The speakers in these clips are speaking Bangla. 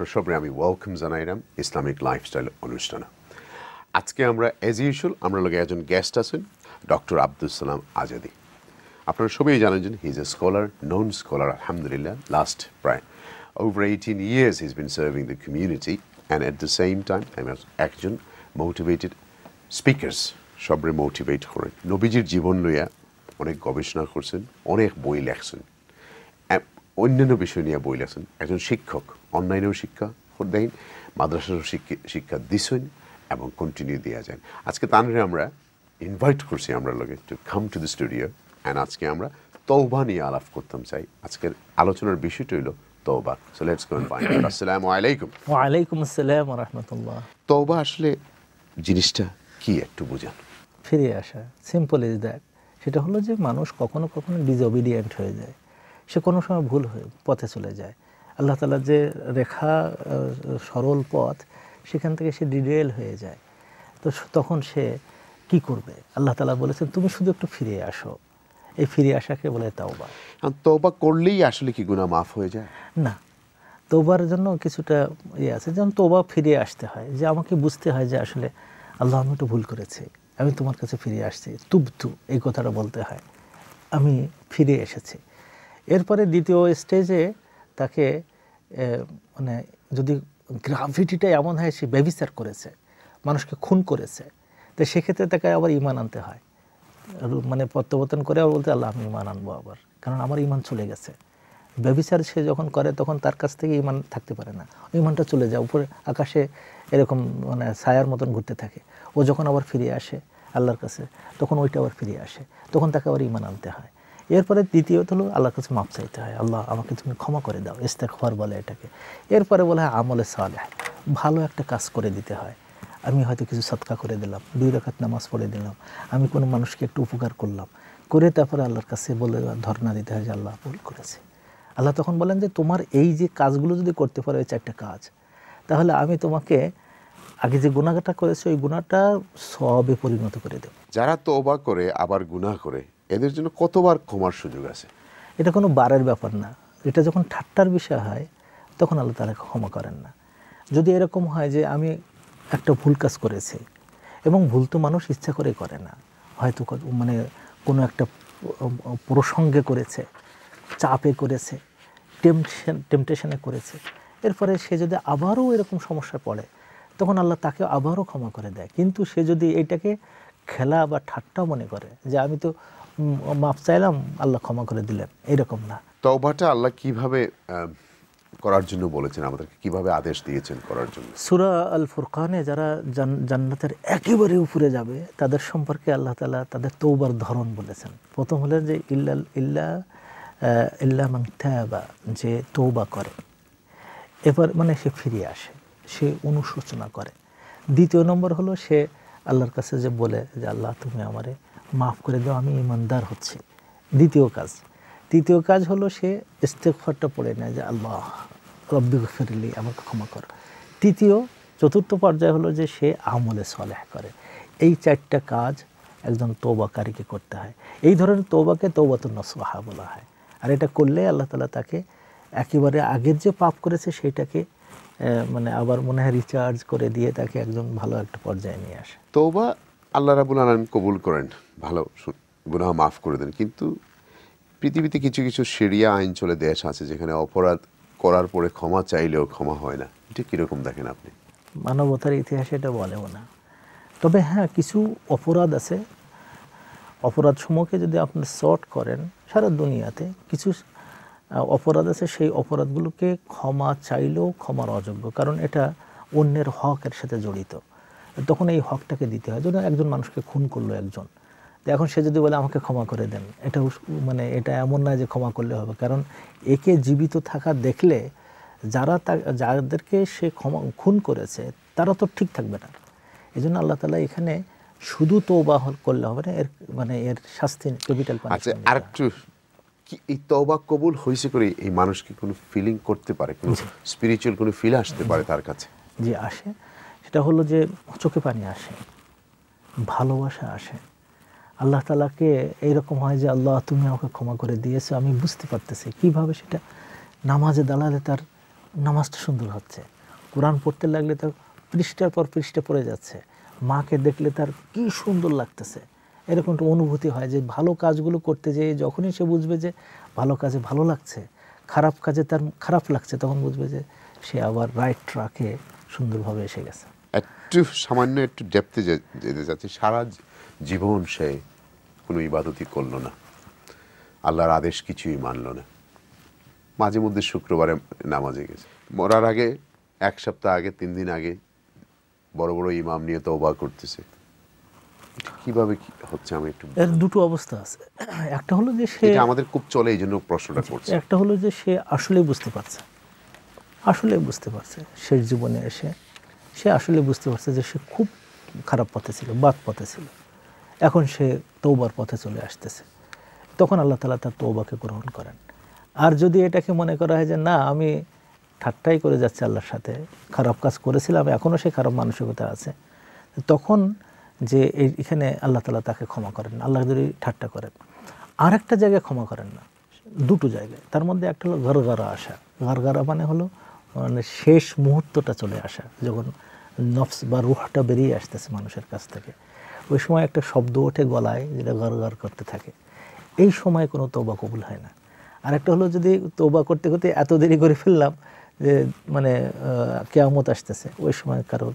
আপনার সবাই আমি ওয়েলকাম জানাইলাম ইসলামিক লাইফস্টাইল অনুষ্ঠানে। আজকে আমরা অ্যাজ ইউজুয়াল আমরা লগে একজন গেস্ট আছেন ডক্টর আব্দুল সালাম আজাদি। আপনারা সবাই জানেন যে he is a scholar, known scholar, আলহামদুলিল্লাহ। লাস্ট প্রায় over 18 years he's been serving the community and at the same time একজন মোটিভেটেড স্পিকার্স, সবরে মোটিভেট করেন। নবীজির জীবন লইয়া অনেক গবেষণা করছেন, অনেক বই লেখছেন, অন্যান্য বিষয় নিয়ে বই লেখছেন। একজন শিক্ষক, অনলাইনেও শিক্ষা দেন, মাদ্রাসারও শিক্ষা দিছেন এবং কন্টিনিউ দেওয়া যায়। আজকে তানরে আমরা ইনভাইট করছি আমরা লগে to come to the studio and আজকে আমরা তওবা নিয়ে আলাপ করতাম চাই। আজকের আলোচনার বিষয়টা হইল তওবা। So let's go and find out. আসসালামু আলাইকুম। ওয়া আলাইকুম আসসালাম ওয়া রাহমাতুল্লাহ। তওবা আসলে জিনিসটা কি একটু বুঝান। ফিরে আসা, সিম্পল ইজ দ্যাট। সেটা হলো যে মানুষ কখনো কখনো ডিসঅবিডিয়েন্ট হয়ে যায়, সে কোনো সময় ভুল হয়ে পথে চলে যায়। আল্লাহ তাআলা যে রেখা সরল পথ, সেখান থেকে সে ডিরেল হয়ে যায়। তো তখন সে কি করবে? আল্লাহ তাআলা বলেছেন তুমি শুধু একটু ফিরে আসো। এই ফিরে আসাকে বলে তাওবা। তওবা করলেই আসলে কি গুনাহ মাফ হয়ে যায়? না, তওবার জন্য কিছুটা আছে, যেমন তওবা ফিরে আসতে হয়, যে আমাকে বুঝতে হয় যে আসলে আল্লাহ আমি একটু ভুল করেছি, আমি তোমার কাছে ফিরে আসছি, তুবতু এই কথাটা বলতে হয়, আমি ফিরে এসেছি। এরপরে দ্বিতীয় স্টেজে তাকে মানে যদি গ্রাভিটিটা এমন হয় সে ব্যভিচার করেছে, মানুষকে খুন করেছে, তো সেক্ষেত্রে তাকে আবার ঈমান আনতে হয়। মানে প্রত্যাবর্তন করে আবার বলতে আল্লাহ আমি ঈমান আনবো আবার, কারণ আমার ঈমান চলে গেছে। ব্যভিচার সে যখন করে তখন তার কাছ থেকে ঈমান থাকতে পারে না, ঈমানটা চলে যায়, উপরে আকাশে এরকম মানে ছায়ার মতন ঘুরতে থাকে। ও যখন আবার ফিরে আসে আল্লাহর কাছে, তখন ওইটা আবার ফিরে আসে, তখন তাকে আবার ঈমান আনতে হয়। এরপরে দ্বিতীয়ত হলো আল্লাহর কাছে মাপ চাইতে হয়, আল্লাহ আমাকে তুমি ক্ষমা করে দাও, ইস্তেগফার বলে এটাকে। এরপরে বলা হয় আমলে সালেহ, ভালো একটা কাজ করে দিতে হয়। আমি হয়তো কিছু সদকা করে দিলাম, 2 রাকাত নামাজ পড়ে দিলাম, আমি কোনো মানুষকে একটু উপকার করলাম, করে তারপরে আল্লাহর কাছে বলে ধর্ণা দিতে হয় যে আল্লাহ ভুল করেছে। আল্লাহ তখন বলেন যে তোমার এই যে কাজগুলো যদি করতে পারো, এই 4টা কাজ, তাহলে আমি তোমাকে আগে যে গুনাহটা করেছো ওই গুনাহটা সওয়াবে পরিণত করে দেব। যারা তওবা করে আবার গুনাহ করে, এদের জন্য কতবার ক্ষমার সুযোগ আছে? এটা কোনো বারের ব্যাপার না। এটা যখন ঠাট্টার বিষয় হয় তখন আল্লাহ তাআলা ক্ষমা করেন না। যদি এরকম হয় যে আমি একটা ভুল কাজ করেছি, এবং ভুল তো মানুষ ইচ্ছা করে করে না, হয়তো মানে কোনো একটা প্রসঙ্গে করেছে, চাপে করেছে, টেম্পটেশনে করেছে, এরপরে সে যদি আবারও এরকম সমস্যায় পড়ে তখন আল্লাহ তাকে আবারও ক্ষমা করে দেয়। কিন্তু সে যদি এইটাকে খেলা বা ঠাট্টা মনে করে যে আমি তো মাপ চাইলাম আল্লাহ ক্ষমা করে দিলেন, এরকম না। তওবাটা আল্লাহ কিভাবে করার জন্য বলেছেন, আমাদেরকে কিভাবে আদেশ দিয়েছেন করার জন্য? সূরা আল ফুরকানে যারা জান্নাতের একেবারে উপরে যাবে তাদের সম্পর্কে আল্লাহ তাআলা তাদের তওবার ধরন বলেছেন। প্রথম হলেন যে ইল্লা মান তাবা, যে তওবা করে, এবার মানে সে ফিরে আসে, সে অনুশোচনা করে। দ্বিতীয় নম্বর হলো সে আল্লাহর কাছে যে বলে যে আল্লাহ তুমি আমারে মাফ করে দাও, আমি ঈমানদার হচ্ছি, দ্বিতীয় কাজ। তৃতীয় কাজ হলো সে ইস্তেগফারটা পড়ে নেয় যে আল্লাহ রব্বিগফিরলি, আমাকে ক্ষমা কর। চতুর্থ পর্যায়ে হলো যে সে আমলে সালেহ করে। এই 4টা কাজ একজন তওবাকারীকে করতে হয়। এই ধরনের তওবাকে তওবাতুন নসুহা বলা হয়। আর এটা করলে আল্লাহ তাআলা তাকে একেবারে আগের যে পাপ করেছে সেটাকে মানে আবার মনে হয় রিচার্জ করে দিয়ে তাকে একজন ভালো একটা পর্যায়ে নিয়ে আসে। তওবা আল্লাহ রাব্বুল আলামিন কবুল করেন, ভালো গুনাহ মাফ করে দেন। কিন্তু পৃথিবীতে কিছু কিছু শরিয়া আইন চলে দেশ আছে যেখানে অপরাধ করার পরে ক্ষমা চাইলেও ক্ষমা হয় না। এটা কীরকম দেখেন আপনি? মানবতার ইতিহাসে এটা বলেও না। তবে হ্যাঁ, কিছু অপরাধ আছে, অপরাধসমূহকে যদি আপনি শর্ট করেন সারা দুনিয়াতে কিছু অপরাধ আছে, সেই অপরাধগুলোকে ক্ষমা চাইলেও ক্ষমার অযোগ্য, কারণ এটা অন্যের হকের সাথে জড়িত। তখন এই হকটাকে দিতে হয়। যদি একজন মানুষকে খুন করলো একজন, তো এখন সে যদি বলে আমাকে ক্ষমা করে দেন, এটা মানে এটা এমন না যে ক্ষমা করলে হবে, কারণ একে জীবিত থাকা দেখলে যাদেরকে সে খুন করেছে তারা তো ঠিক থাকবে না। এই জন্য আল্লাহ তাআলা এখানে শুধু তওবা করলে হবে না, এর শাস্তি ক্যাপিটাল পানিশমেন্ট। আচ্ছা, আরেকটু কি এই তওবা কবুল হয়েছে করে এই মানুষ কি কোনো ফিলিং করতে পারে, কোনো স্পিরিচুয়াল কোনো ফিল আসতে পারে তার কাছে? যে আসে, সেটা হলো যে চোখে পানি আসে, ভালোবাসা আসে। আল্লাহ তাআলাকে এইরকম হয় যে আল্লাহ তুমি আমাকে ক্ষমা করে দিয়েছো, আমি বুঝতে পারতেছি কীভাবে। সেটা নামাজে দাঁড়ালে তার নামাজটা সুন্দর হচ্ছে, কোরআন পড়তে লাগলে তার পৃষ্ঠার পর পৃষ্ঠা পড়ে যাচ্ছে, মাকে দেখলে তার কি সুন্দর লাগতেছে, এরকম একটা অনুভূতি হয় যে ভালো কাজগুলো করতে যেয়ে যখনই সে বুঝবে যে ভালো কাজে ভালো লাগছে, খারাপ কাজে তার খারাপ লাগছে, তখন বুঝবে যে সে আবার রাইট ট্র্যাকে সুন্দরভাবে এসে গেছে। একটু সামান্য একটু ডেপথে যেতে যাচ্ছি, সারা জীবন সে কোনো ইবাদতই করলো না, আল্লাহর আদেশ কিছুই মানলো না, মাঝে মধ্যে শুক্রবারে নামাজে গেছে, মরার আগে 1 সপ্তাহ আগে 3 দিন আগে বড় বড় ইমাম নিয়ে তওবা করতেছে। কিভাবে কি হচ্ছে আমি একটু, এর দুটো অবস্থা আছে। একটা হলো যে সে, এটা আমাদের খুব চলে, এই জন্য প্রশ্নটা করছি। একটা হলো যে সে আসলেই বুঝতে পারছে, আসলেই বুঝতে পারছে শেষ জীবনে এসে সে আসলে বুঝতে পারছে যে সে খুব খারাপ পথে ছিল, বাদ পথে ছিল, এখন সে তওবার পথে চলে আসতেছে, তখন আল্লাহ তাআলা তার তওবাকে গ্রহণ করেন। আর যদি এটাকে মনে করা হয় যে না আমি ঠাট্টাই করে যাচ্ছি আল্লাহর সাথে, খারাপ কাজ করেছিলাম এখনও সে খারাপ মানসিকতা আছে, তখন যে এখানে আল্লাহ তাআলা তাকে ক্ষমা করেন না, আল্লাহ যদি ঠাট্টা করেন। আর একটা জায়গায় ক্ষমা করেন না, দুটো জায়গায়, তার মধ্যে একটা হলো গরগরা আসা। গরগরা মানে হলো মানে শেষ মুহূর্তটা চলে আসা, যখন নফস বা রুহটা বেরিয়ে আসতেছে মানুষের কাছ থেকে, ওই সময় একটা শব্দ ওঠে গলায় যেটা গরগর করতে থাকে, এই সময় কোনো তওবা কবুল হয় না। আর একটা হলো যদি তওবা করতে করতে এত দেরি করে ফেললাম যে মানে কিয়ামত আসতেছে, ওই সময় কারোর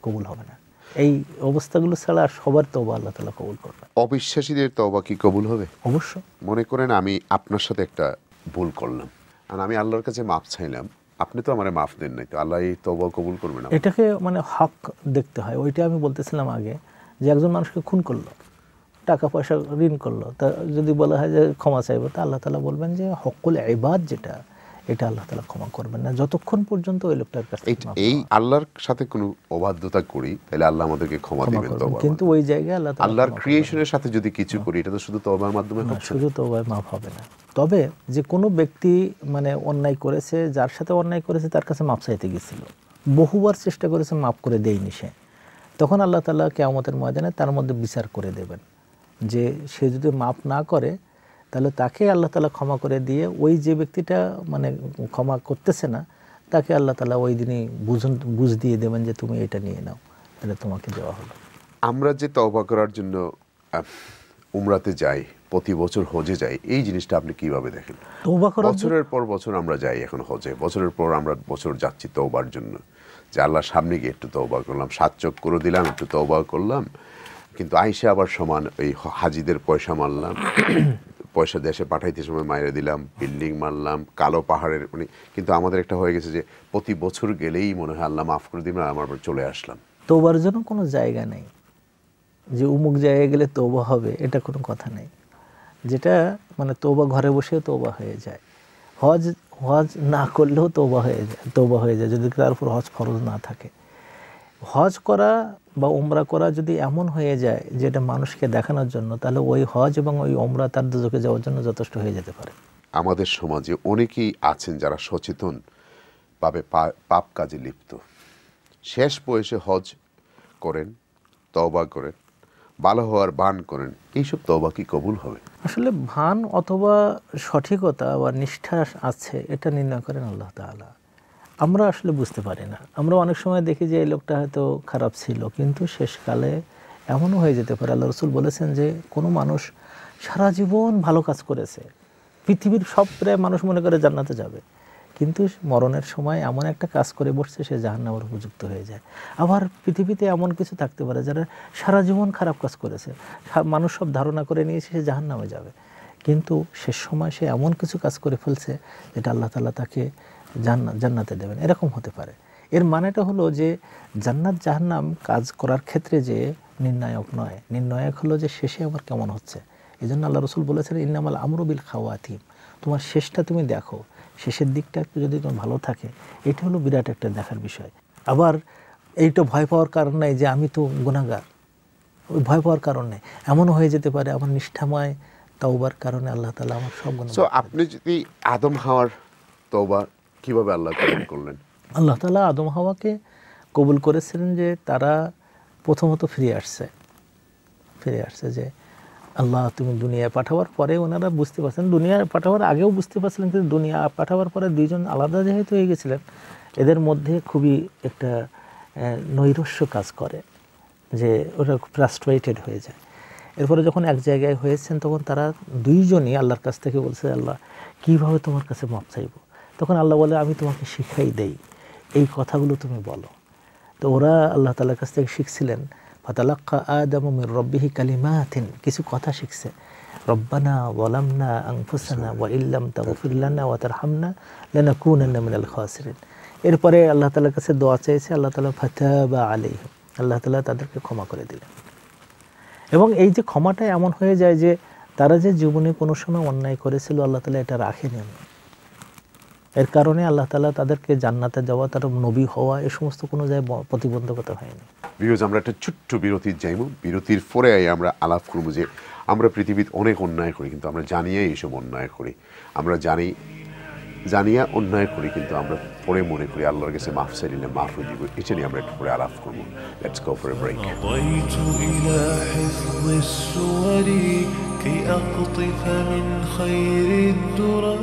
কবুল হবে না। এই অবস্থাগুলো ছাড়া সবার তওবা আল্লাহ তাআলা কবুল করবে। অবিশ্বাসীদের তওবা কি কবুল হবে? অবশ্য। মনে করেন আমি আপনার সাথে একটা ভুল করলাম, আর আমি আল্লাহর কাছে মাফ চাইলাম, আপনি তো আমারে মাফ দেন নাই, তো আল্লাহ এই তওবা কবুল করবে না? এটাকে মানে হক দেখতে হয়, ওইটা আমি বলতেছিলাম আগে, যে একজন মানুষকে খুন করলো, টাকা পয়সা ঋণ করলো, তা যদি বলা হয় যে ক্ষমা চাইবো, তা আল্লাহ তাআলা বলবেন যে হকুল ইবাদ যেটা, এটা আল্লাহ তাআলা ক্ষমা করবেন না যতক্ষণ পর্যন্ত ওই লোকটার কাছে এই আল্লাহর সাথে কোনো অবাধ্যতা করি তাহলে আল্লাহ আমাদেরকে ক্ষমা দিবেন তওবা, কিন্তু ওই জায়গায় আল্লাহ তাআলা আল্লাহর ক্রিয়েশনের সাথে যদি কিছু করি এটা তো শুধু তওবার মাধ্যমে হচ্ছে, শুধু তওবায় মাফ হবে না। তবে যে কোনো ব্যক্তি মানে অন্যায় করেছে, যার সাথে অন্যায় করেছে তার কাছে মাফ চাইতে গেছিল, বহুবার চেষ্টা করেছে, মাফ করে দেয়নি সে, তখন আল্লাহ তাআলা কিয়ামতের ময়দানে তার মধ্যে বিচার করে দেবেন যে সে যদি মাফ না করে তাহলে তাকে আল্লাহ তাআলা ক্ষমা করে দিয়ে, ওই যে ব্যক্তিটা মানে ক্ষমা করতেছে না তাকে আল্লাহ তাআলা ওই দিনই বুঝ দিয়ে দেবেন যে তুমি এটা নিয়ে নাও, এটা তোমাকে দেওয়া হলো। আমরা যে তওবা করার জন্য উমরাতে যাই, প্রতি বছর হজে যাই, এই জিনিসটা আপনি কিভাবে দেখেন? তওবা করার বছরের পর বছর আমরা যাই এখন হজে, বছরের পর আমরা বছর যাচ্ছি তওবার জন্য, যে আল্লাহর সামনে গিয়ে একটু তওবা করলাম, 7 চোখ করে দিলাম, একটু তওবা করলাম, কিন্তু আইসা আবার সমান ওই হাজিদের পয়সা মারলাম, পয়সা দেশে পাঠাইতে সময় মাইরে দিলাম, বিল্ডিং মারলাম, কালো পাহাড়ের মানে, কিন্তু আমাদের একটা হয়ে গেছে যে প্রতি বছর গেলেই মনে হয় আল্লাহ মাফ করে দিবেন, আমার চলে আসলাম। তওবার জন্য কোনো জায়গা নেই যে অমুক জায়গায় গেলে তওবা হবে, এটা কোনো কথা নেই। যেটা মানে তওবা ঘরে বসেও তওবা হয়ে যায়, হজ না করলেও তওবা হয়ে যায় যদি তার উপর হজ ফরজ না থাকে। হজ করা বা উমরা করা যদি এমন হয়ে যায় যেটা মানুষকে দেখানোর জন্য, তাহলে ওই হজ এবং ওই উমরা তার দুজকে যাওয়ার জন্য যথেষ্ট হয়ে যেতে পারে। আমাদের সমাজে অনেকেই আছেন যারা সচেতন ভাবে পাপ কাজে লিপ্ত, শেষ বয়সে হজ করেন, তওবা করেন, ভালো হওয়ার ভান করেন, এইসব তওবা কি কবুল হবে? আসলে ভান অথবা সঠিকতা বা নিষ্ঠা আছে এটা নির্ণয় করেন আল্লাহ তাআলা, আমরা আসলে বুঝতে পারি না। আমরা অনেক সময় দেখি যে এই লোকটা হয়তো খারাপ ছিল, কিন্তু শেষকালে এমনও হয়ে যেতে পারে, আল্লাহ রাসূল বলেছেন যে কোনো মানুষ সারা জীবন ভালো কাজ করেছে, পৃথিবীর সব প্রায় মানুষ মনে করে জান্নাতে যাবে, কিন্তু মরণের সময় এমন একটা কাজ করে বসছে সে জাহান্নামের উপযুক্ত হয়ে যায়। আবার পৃথিবীতে এমন কিছু থাকতে পারে যারা সারা জীবন খারাপ কাজ করেছে, মানুষ সব ধারণা করে নিয়েছে সে জাহান্নামে যাবে, কিন্তু শেষ সময় সে এমন কিছু কাজ করে ফেলছে যেটা আল্লাহ তাআলা তাকে জান্নাতে দেবেন, এরকম হতে পারে। এর মানেটা হলো যে জান্নাত জাহান্নাম কাজ করার ক্ষেত্রে যে নির্ণায়ক নয়, নির্ণায়ক হলো যে শেষে আমার কেমন হচ্ছে। এই জন্য আল্লাহ রাসূল বলেছেন ইন্নামাল আমরু বিল খাওয়াতিম, তোমার শেষটা তুমি দেখো, শেষের দিকটা একটু যদি তোমার ভালো থাকে, এটা হলো বিরাট একটা দেখার বিষয়। আবার এইটা ভয় পাওয়ার কারণ নাই যে আমি তো গুনাহগার, ওই ভয় পাওয়ার কারণ নেই, এমনও হয়ে যেতে পারে আমার নিষ্ঠাময় তওবার কারণে আল্লাহ তাআলা আমার সব গুনাহ। সো আপনি যদি আদম হাওয়ার তওবা কিভাবে আল্লাহ কবুল করলেন? আল্লাহ তাআলা আদম হাওয়াকে কবুল করেছিলেন যে তারা প্রথমত ফিরে আসছে যে আল্লাহ তুমি দুনিয়ায় পাঠাবার পরে ওনারা বুঝতে পারছেন, দুনিয়ায় পাঠাবার আগেও বুঝতে পারছিলেন, কিন্তু দুনিয়া পাঠাবার পরে দুইজন আলাদা যেহেতু হয়ে গেছিলেন, এদের মধ্যে খুবই একটা নৈরস্য কাজ করে, যে ওরা ফ্রাস্ট্রেটেড হয়ে যায়। এরপরে যখন এক জায়গায় হয়েছেন তখন তারা দুইজনই আল্লাহর কাছ থেকে বলছে, আল্লাহ কীভাবে তোমার কাছে মাপ চাইব? তখন আল্লাহ বলে, আমি তোমাকে শিখাই দেই, এই কথাগুলো তুমি বলো। তো ওরা আল্লাহ তাআলার কাছ থেকে শিখছিলেন, ফাতালাক্কা আদামু মির রাব্বিহি কালিমাতিন, কিছু কথা শিখছে, রব্বানা যালামনা আনফুসানা ওয়া ইল্লাম তাগফির লানা ওয়া তারহামনা লানাকুনান্না মিনাল খাসিরিন। এরপরে আল্লাহ তাআলার কাছে দোয়া চেয়েছে, আল্লাহ তাআলা ফাতাবা আলাইহিম, আল্লাহ তাআলা তাদেরকে ক্ষমা করে দিলেন। এবং এই যে ক্ষমাটা এমন হয়ে যায় যে তারা যে জীবনে কোনো সময় অন্যায় করেছিল, আল্লাহ তাআলা এটা রাখেনি। এর কারণে আল্লাহ তাআলা তাদেরকে জান্নাতে যাওয়া, তার নবী হওয়া, এই সমস্ত কোনো জায়গায় প্রতিবন্ধকতা হয়নি। ভিউয়ার্স, আমরা একটা ছোট্ট বিরতির যাইব, বিরতির পরে আমরা আলাপ করব যে আমরা পৃথিবীতে অনেক অন্যায় করি, কিন্তু আমরা জানিয়ে এইসব অন্যায় করি। আমরা জানিয়া অন্যায় করি, কিন্তু আমরা পরে মনে করি আল্লাহর কাছে মাফ চাইলে মাফ হয়ে দিব। এটা নিয়ে আমরা একটু পরে আলাপ করবো। Let's go for a break. كي أقطف من خير الدرر